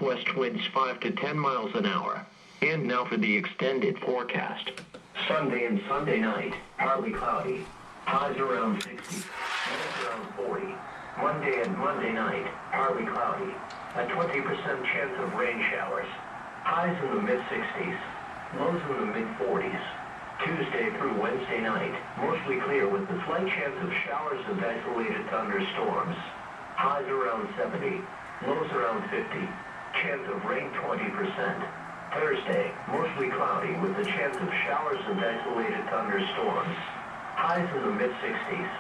West winds 5 to 10 miles an hour. And now for the extended forecast. Sunday and Sunday night, partly cloudy. Highs around 60, lows around 40. Monday and Monday night, partly cloudy. A 20% chance of rain showers. Highs in the mid-60s, lows in the mid-40s. Tuesday through Wednesday night, mostly clear with a slight chance of showers and isolated thunderstorms. Highs around 70, lows around 50. Chance of rain 20%. Thursday, mostly cloudy with a chance of showers and isolated thunderstorms. Highs in the mid-60s.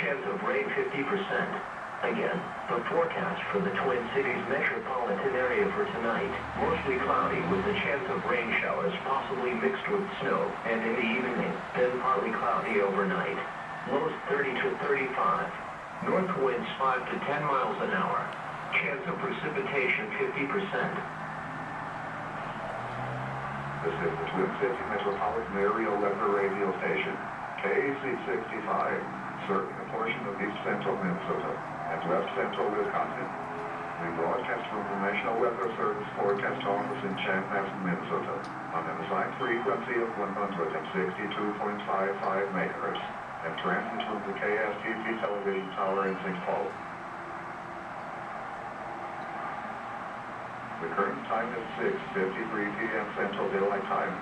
Chance of rain 50%. Again, the forecast for the Twin Cities metropolitan area for tonight. Mostly cloudy with a chance of rain showers possibly mixed with snow. And in the evening, then partly cloudy overnight. Lows 30 to 35. North winds 5 to 10 miles an hour. Chance of precipitation 50%. This is the Twin Cities Metropolitan Area Weather Radio Station, KAC 65, serving a portion of east central Minnesota and west central Wisconsin. We broadcast from the National Weather Service Forecast Office in Chanhassen, Minnesota, on an assigned frequency of 162.55 megahertz, and transmit from the KSTP television tower in St. Paul. The current time is 6:53 p.m. Central Daylight Time.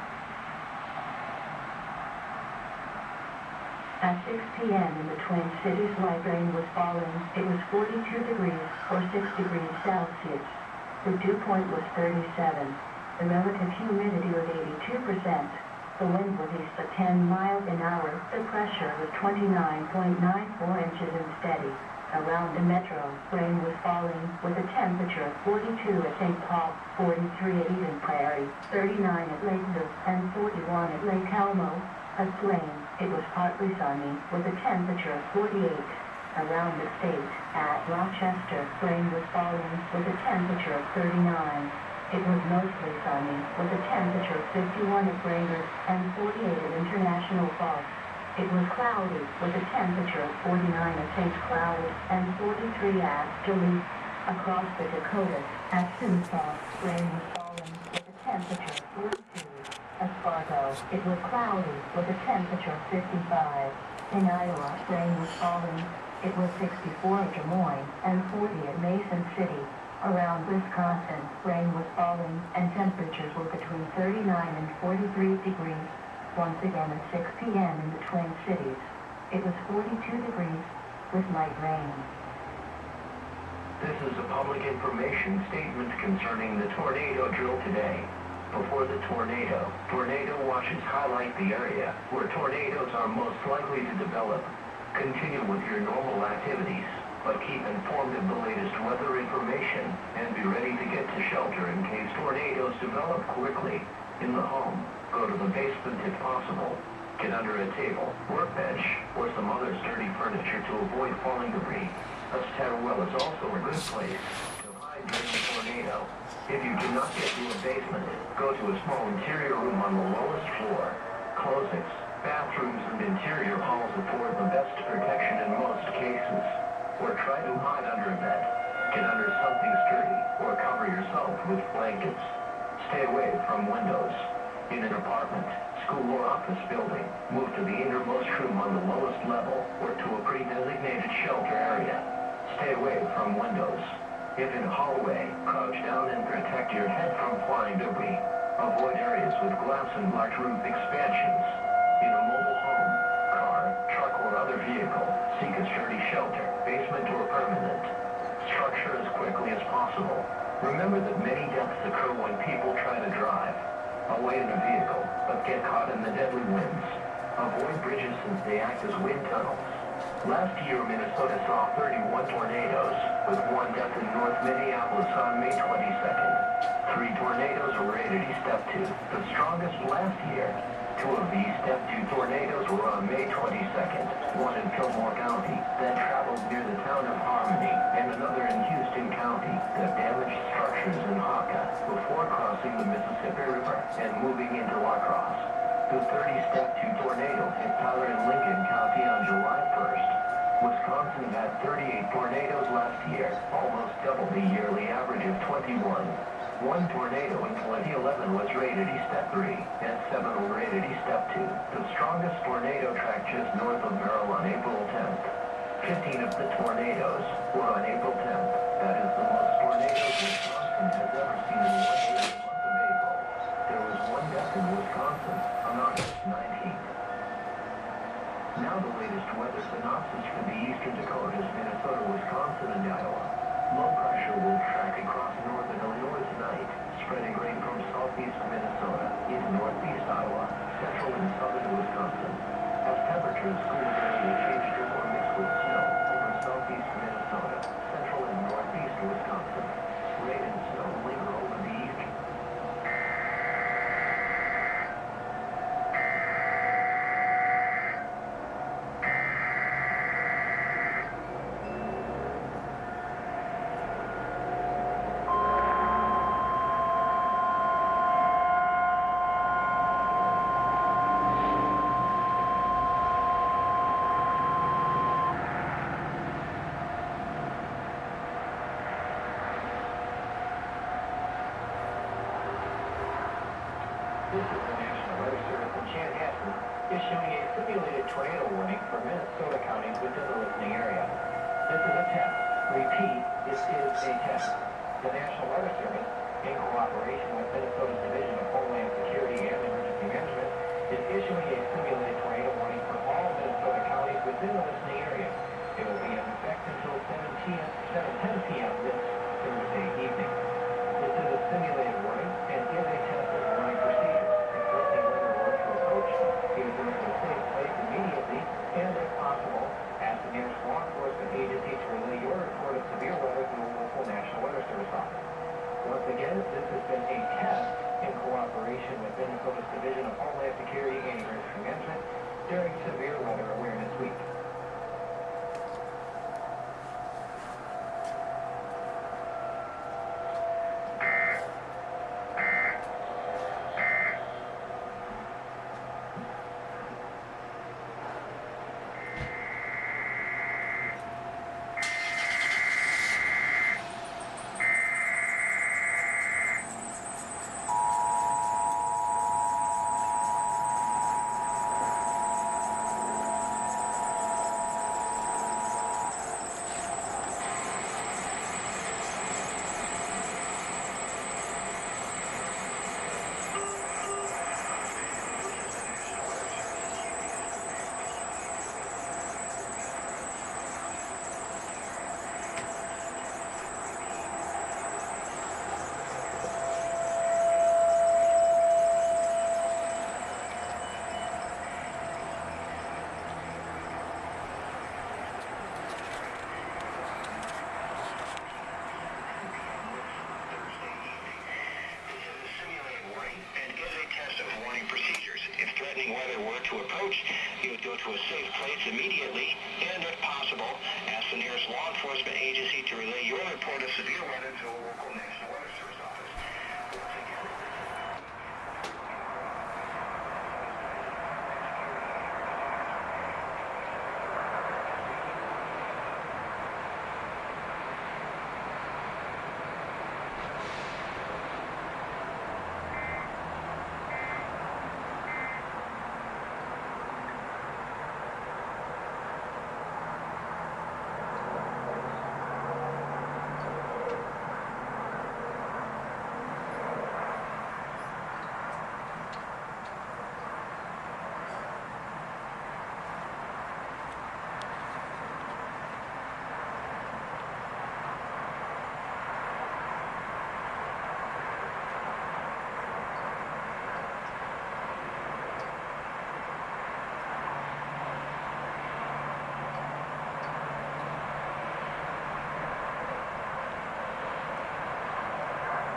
At 6 p.m. in the Twin Cities, light rain was falling. It was 42 degrees or 6 degrees Celsius. The dew point was 37. The relative humidity was 82%. The wind was east at 10 miles an hour. The pressure was 29.94 inches and steady. Around the metro, rain was falling with a temperature of 42 at St. Paul, 43 at Eden Prairie, 39 at Lakeville, and 41 at Lake Elmo. At Blaine, it was partly sunny with a temperature of 48. Around the state, at Rochester, rain was falling with a temperature of 39. It was mostly sunny with a temperature of 51 at Brainerd and 48 at International Falls. It was cloudy with a temperature of 49 at St. Cloud and 43 at Duluth. Across the Dakotas, at Simcoe, rain was falling with a temperature of 42. At Fargo, it was cloudy with a temperature of 55. In Iowa, rain was falling. It was 64 at Des Moines and 40 at Mason City. Around Wisconsin, rain was falling and temperatures were between 39 and 43 degrees. Once again at 6 p.m. in the Twin Cities, it was 42 degrees with light rain. This is a public information statement concerning the tornado drill today. Before the tornado watches highlight the area where tornadoes are most likely to develop. Continue with your normal activities, but keep informed of the latest weather information and be ready to get to shelter in case tornadoes develop quickly. In the home, go to the basement if possible. Get under a table, workbench, or some other sturdy furniture to avoid falling debris. A stairwell is also a good place to hide during the tornado. If you do not get to a basement, go to a small interior room on the lowest floor. Closets, bathrooms, and interior halls afford the best protection in most cases. Or try to hide under a bed. Get under something sturdy, or cover yourself with blankets. Stay away from windows. In an apartment, school, or office building, move to the innermost room on the lowest level or to a pre-designated shelter area. Stay away from windows. If in a hallway, crouch down and protect your head from flying debris. Avoid areas with glass and large roof expansions. In a mobile home, car, truck, or other vehicle, seek a sturdy shelter, basement or permanent. Structure as quickly as possible. Remember that many deaths occur when people try to drive away in a vehicle, but get caught in the deadly winds. Avoid bridges since they act as wind tunnels. Last year, Minnesota saw 31 tornadoes, with one death in North Minneapolis on May 22nd. 3 tornadoes were rated Step 2, the strongest last year. 2 of these Step 2 tornadoes were on May 22nd, one in Fillmore County, that traveled near the town of Harmony, and another in Houston County, that damaged structures in Hawka before crossing the Mississippi River and moving into La Crosse. The 30 Step 2 tornado hit Tyler and Lincoln County on July 1st. Wisconsin had 38 tornadoes last year, almost double the yearly average of 21. One tornado in 2011 was rated E-Step 3, and 7 were rated E-Step 2. The strongest tornado tracked just north of Merrill on April 10th. 15 of the tornadoes were on April 10th. That is the most tornadoes Wisconsin has ever seen in one day in the month of April. There was one death in Wisconsin on August 19th. Now the latest weather synopsis for the eastern Dakotas, Minnesota, Wisconsin, and Iowa. Low pressure will track across northern Illinois tonight, spreading rain from southeast Minnesota into northeast Iowa, central and southern Wisconsin. As temperatures cool today will change to more mixed with snow over southeast Minnesota, central and northeast Wisconsin. Rain and snow linger over the eastern. This is the National Weather Service in Chanhassen issuing a simulated tornado warning for Minnesota counties within the listening area. This is a test. Repeat, this is a test. The National Weather Service, in cooperation with Minnesota's Division of Homeland Security and Emergency Management, is issuing a simulated tornado warning for all Minnesota counties within the listening area. It will be in effect until 7:10 p.m. this Thursday evening. This is a simulated warning and is a test of warning procedures. If threatening weather were to approach, you would go to a safe place immediately, and if possible, ask the nearest law enforcement agency to relay your report of severe weather to the local National Weather Service office. Once again, this has been a test in cooperation with Minnesota's Division of Homeland Security and Emergency Management during Severe Weather Awareness Week. Weather were to approach, you would go to a safe place immediately, and if possible, ask the nearest law enforcement agency to relay your report of severe weather to a local